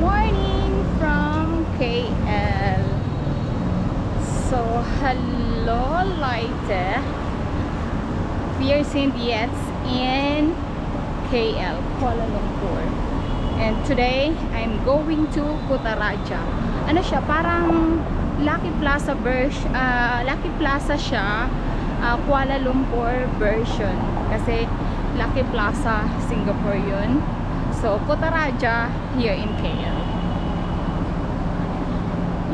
morning from KL. So, hello Leute. We are St. Yates in KL, Kuala Lumpur. And today, I'm going to Kutaraja. Ano siya? Parang Lucky Plaza version. Lucky Plaza siya. Kuala Lumpur version. Kasi Lucky Plaza, Singapore yun. So, Kutaraja here in KL.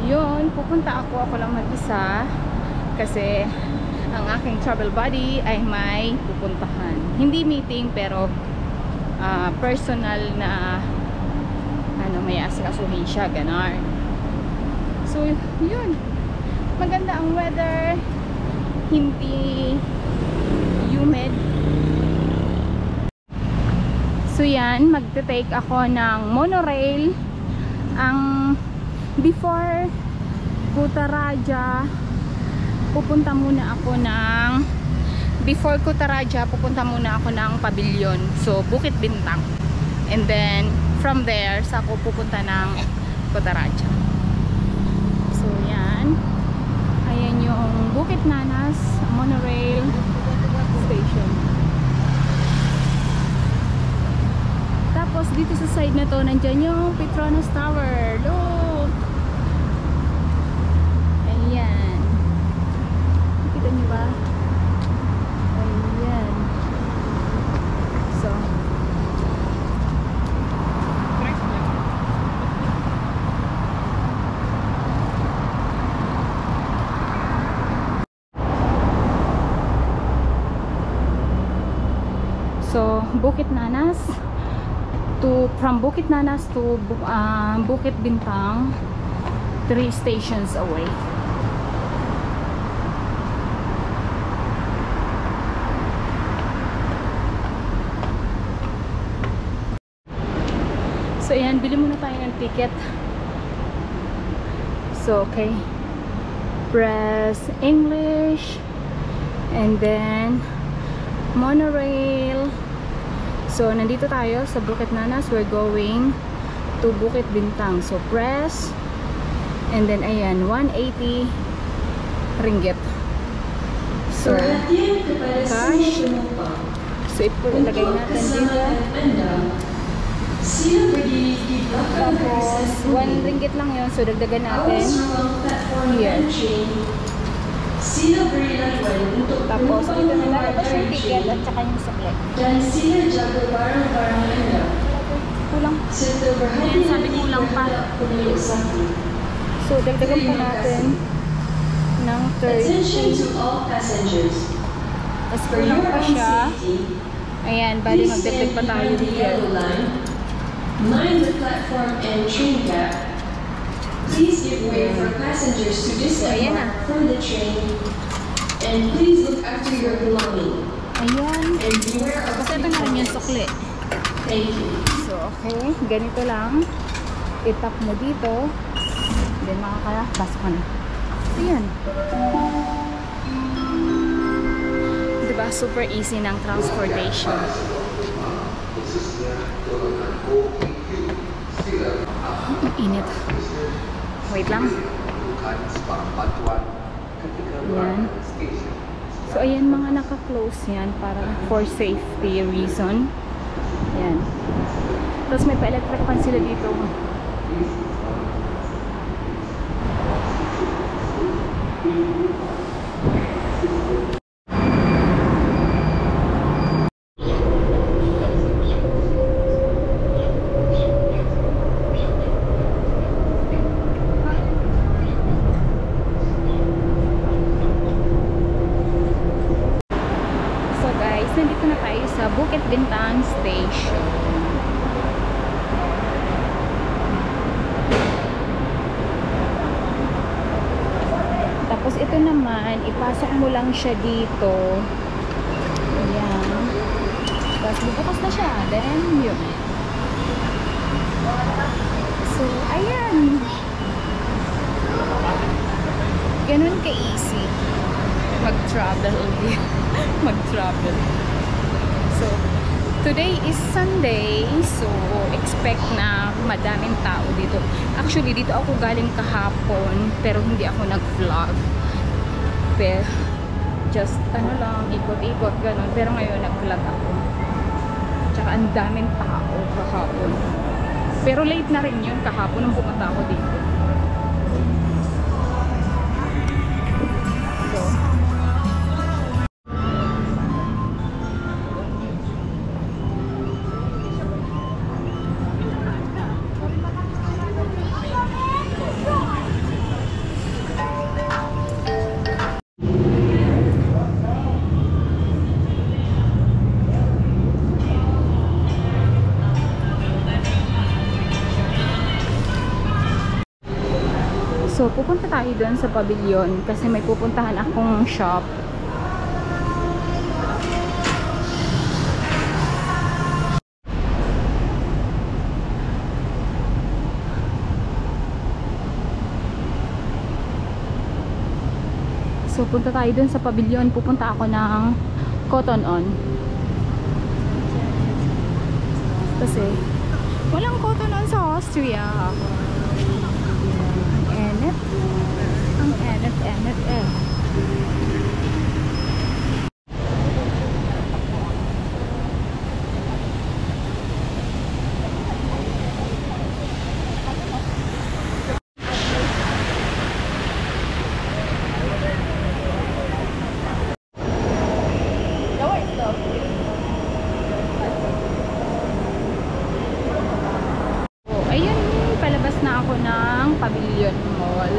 Yun, pupunta ako lang mag-isa kasi ang aking travel buddy ay may pupuntahan. Hindi meeting pero personal na may asikasuhin siya, ganon. So, yun. Maganda ang weather. Hindi humid. So yan, magte-take ako ng monorail. Ang before Kutaraja, pupunta muna ako ng Pavilion. So Bukit Bintang. And then from there, sa ako pupunta ng Kutaraja. So yan. Ayan yung Bukit Nanas monorail station. Tapos dito sa side na to, nandyan yung Petronas Tower. Look! Ayan. Nakita nyo ba? Ayan. So, Bukit Nanas. From Bukit Nanas to Bukit Bintang, 3 stations away. So ayan, bili muna tayo ng ticket. So okay, press English and then monorail. So, nandito tayo sa Bukit Nanas. We're going to Bukit Bintang. So, press. And then, ayan, 180 ringgit. So, cash. So, ito ilagay natin dito. Tapos, 1 ringgit lang yun. So, dagdagan natin here. Tapos dito na lalabas yung ticket at saka yung suklet. Kulang. Ayan, sabi kulang pa. So dagdagan po natin ng 30. Tapos kulang pa siya. Ayan, bali magdagdag pa tayo dito. Mind the platform and train gap. Please give way for passengers to disembark from the train, and please look after your belongings. Ayan. And beware of people. Kasi ito na rin yung sukli. Thank you. So, okay. Ganito lang. I-tap mo dito. Then, makakapasok ka na. Ayan. Diba? Super easy ng transportation. Init. Wait lang. Ayan. So, ayan, mga naka-close yan para for safety reason. Ayan. Tapos may pa-electric fan sila dito. Nandito na tayo sa Bukit Bintang Station. Tapos ito naman, ipasok mo lang siya dito. Ayan. Tapos bubukas na siya. Then, yun. So, ayan. Ganun ka-easy mag-travel. Mag-travel. So, Today is Sunday, so expect na madaming tao dito. Actually, dito ako galing kahapon, pero hindi ako nag-vlog. Pero, just ano lang, ikot-ikot, ganun. Pero ngayon, nag-vlog ako. Tsaka ang daming tao kahapon. Pero late na rin yun kahapon nung pumunta ako dito. So, pupunta tayo doon sa pavilion kasi may pupuntahan akong shop. So, punta tayo doon sa pavilion. Pupunta ako ng Cotton On. Kasi, walang Cotton On sa Austria. Ang enit eh. Ayun, palabas na ako ng Pavilion Mall.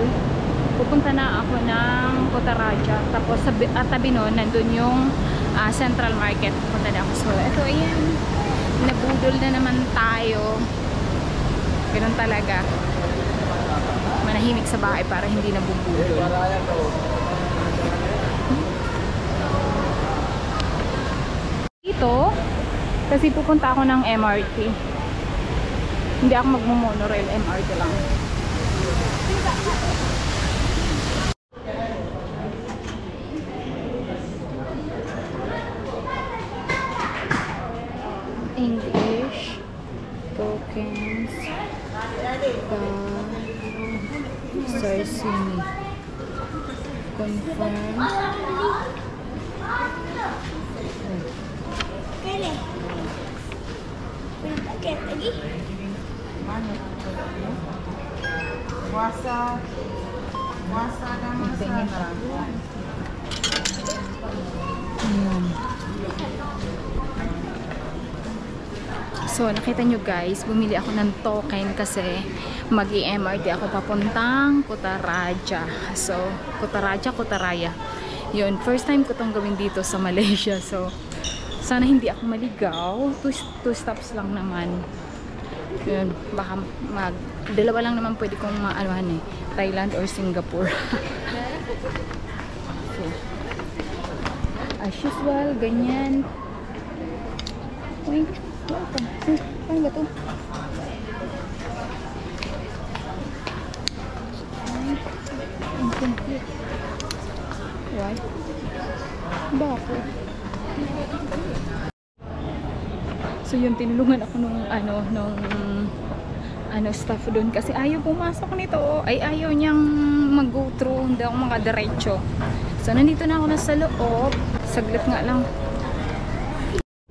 Pupunta na ako ng Kotaraja. Tapos sa tabi nun, nandun yung Central Market. Pupunta na ako. So, ito, ayan. Nabudol na naman tayo. Ganun talaga. Manahimik sa bahay para hindi nabubudol. Dito, kasi pupunta ako ng MRT. Hindi ako magmo-monorail, MRT lang. English tokens Sarsini confirm lagi puasa dan masalah. So, nakita nyo guys, bumili ako ng token kasi mag-i-MRT ako papuntang Kotaraja. So, Kotaraya. Yun, first time ko itong gawin dito sa Malaysia. So, sana hindi ako maligaw. Two stops lang naman. Yun, baka dalawa lang naman pwede kong maanuhan eh. Thailand or Singapore. So, as usual, ganyan. Uy, paano ba ito? Incomplete. Why? Bakit? So yun, tinulungan ako nung staff doon kasi ayaw pumasok nito. Ay ayaw niyang mag-go through, hindi ako makadiretso. So nandito na ako na sa loob. Saglit nga lang.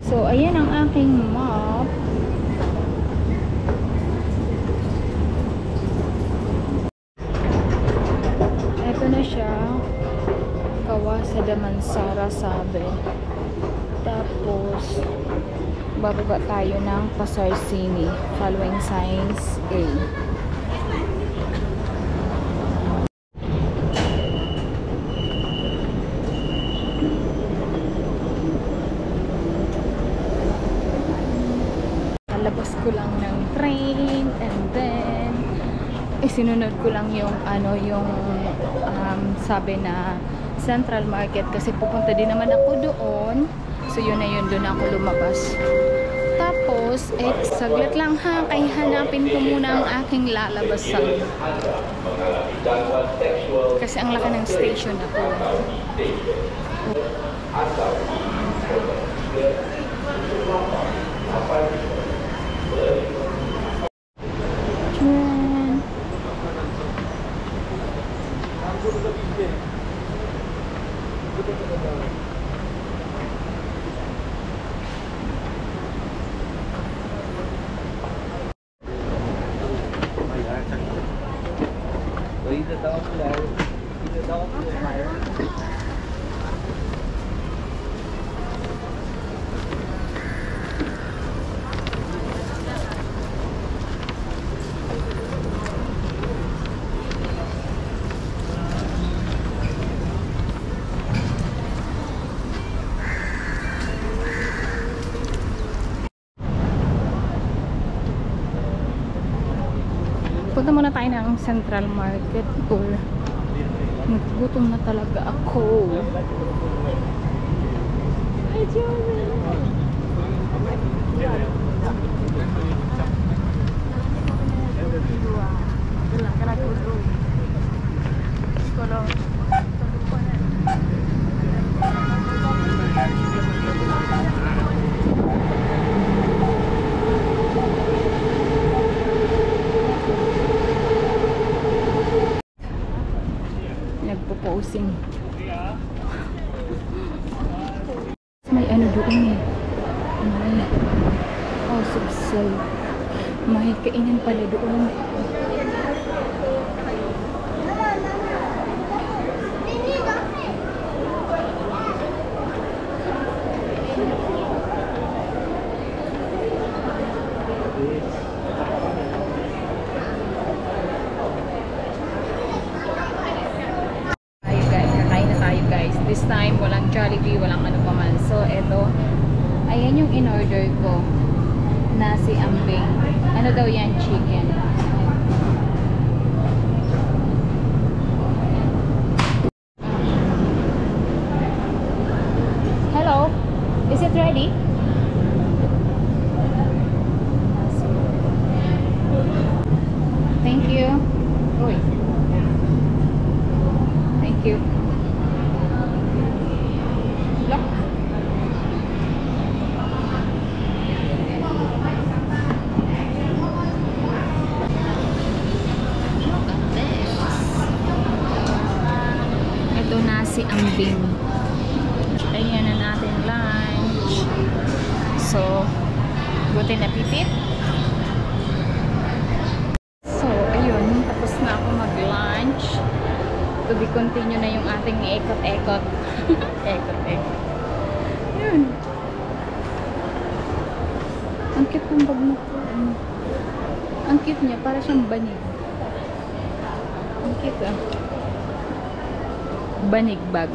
So ayan ang aking map. Ito na siya. Kawasa Damansara sabi. Tapos bababa tayo ng Pasarsini following signs A. Labas ko lang ng train and then sinunod ko lang yung sabi na Central Market kasi pupunta din naman ako doon. So yun na yun, doon ako lumabas. Tapos saglit lang ha, kaya hanapin ko muna ang aking lalabasan kasi ang laki ng station ako. Punta muna tayo ng Central Market or nagugutom na talaga ako. Ay, nagpo-posing. May ano doon eh. May house of sale. May kainan pala doon. This time, walang Jollibee, walang ano pa man. So, eto. Ayan yung in-order ko. Nasi ambing. Ano daw yan? Chicken. Hello? Is it ready? Thank you. Uy. Thank you. Ito nasi ambing. Ayan na natin lunch. So, buti na pipit. So, ayun. Tapos na ako mag-lunch. To be continue na yung ating ekot-ekot. Ekot-ekot. Yun. Ang cute ng bag mo po. Ang cute niya. Para siyang banig. Ang cute ah. Banig bag.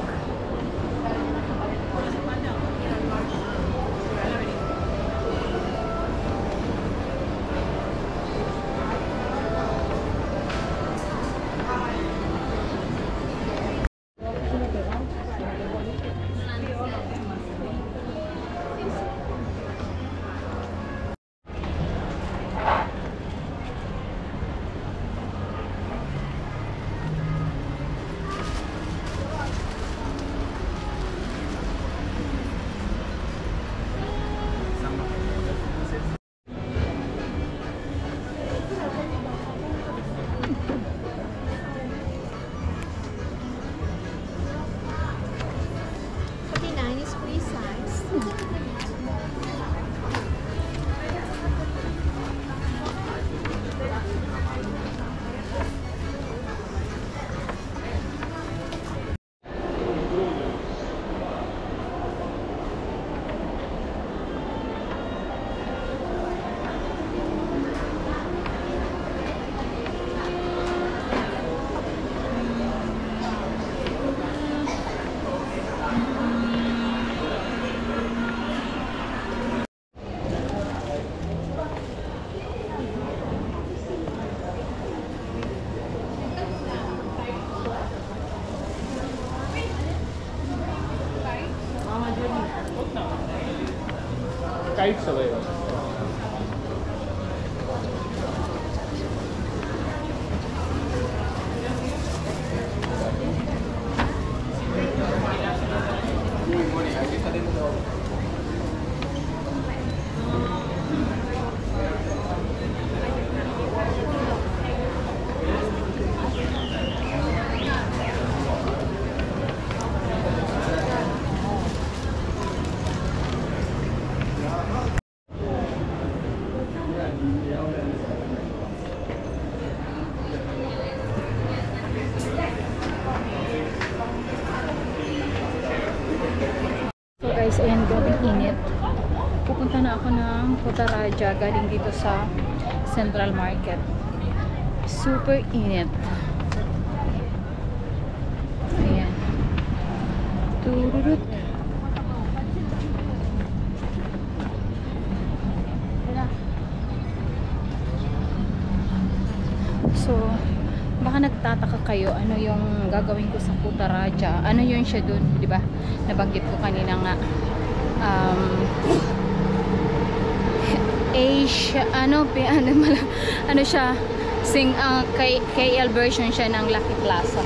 Kahit sabay. Grabing init. Pupunta na ako ng Putrajaya galing dito sa Central Market. Super init. Ayan. Tururut. So, baka nagtataka kayo ano yung gagawin ko sa Putrajaya. Ano yun siya dun, di ba? Nabanggit ko kanina nga. Asia, ano siya, KL version siya ng Lucky Plaza.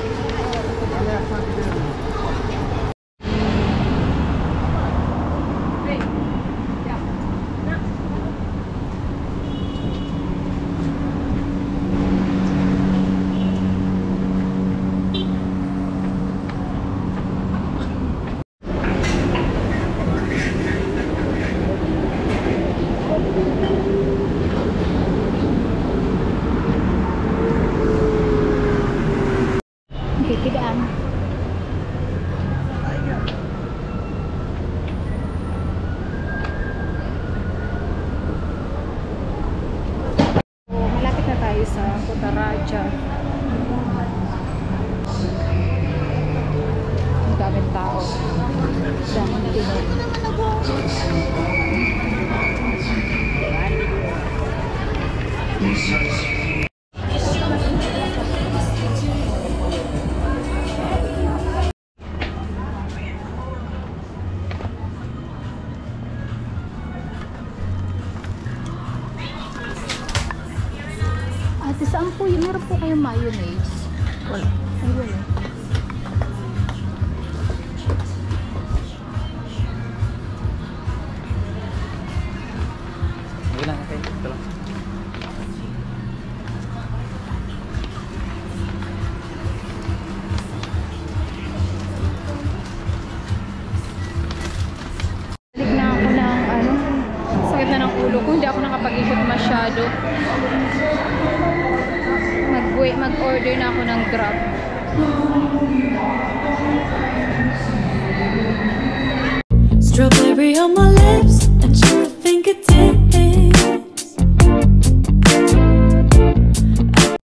Kikidaan. Malapit na tayo sa Putrajaya. Ang daming tao. Daming tinod. Ate, saan po yun? Meron po kayong mayonnaise? Wala. Ay, wala. Wala na kayo. Ito lang. Balik na ako ng sakit na ng ulo ko. Hindi ako nakapag-ikot masyado. Mag-order na ako ng Grab. Strawberry on my lips,